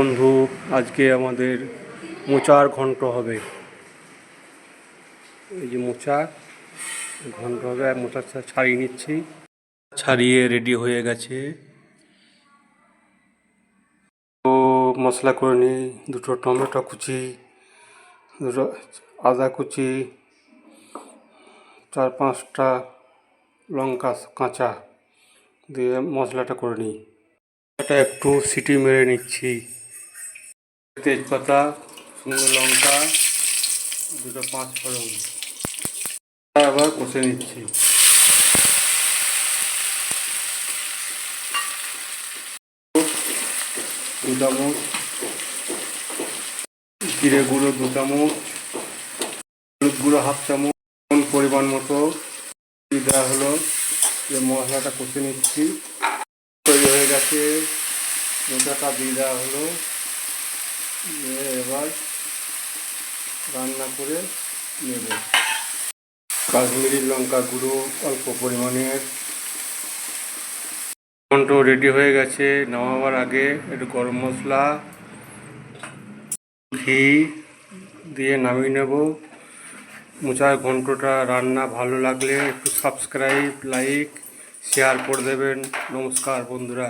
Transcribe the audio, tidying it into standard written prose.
বন্ধু, আজকে আমাদের মোচার ঘন্ট হবে। এই যে মোচা ঘন্ট হবে, আর মোচা ছাড়িয়ে নিচ্ছি। ছাড়িয়ে রেডি হয়ে গেছে। তো মশলা করে নিই, দুটো টমেটো কুচি, দুটো আদা কুচি, 4-5টা লঙ্কা কাঁচা দিয়ে মশলাটা করে নিই। এটা একটু সিটি মেরে নিচ্ছি। তেজপাতা, শুকনো লঙ্কা, দুটো 5 ফোড়ন আবার কষে নিচ্ছি। দু চামচ জিরে গুঁড়ো, 2 চামচ হলুদ গুঁড়ো, 1/2 চামচ, পরিমাণ মতো দেওয়া হলো। যে মশলাটা কষে নিচ্ছি, তৈরি হয়ে গেছে। মোচাটা দিয়ে দেওয়া হলো। এবার রান্না করে নেব। কাশ্মীরি লঙ্কা গুঁড়ো অল্প পরিমাণের। ঘন্ট রেডি হয়ে গেছে। নামাবার আগে একটু গরম মশলা, ঘি দিয়ে নামিয়ে নেব। মোচার ঘন্টটা রান্না ভালো লাগলে একটু সাবস্ক্রাইব, লাইক, শেয়ার করে দেবেন। নমস্কার বন্ধুরা।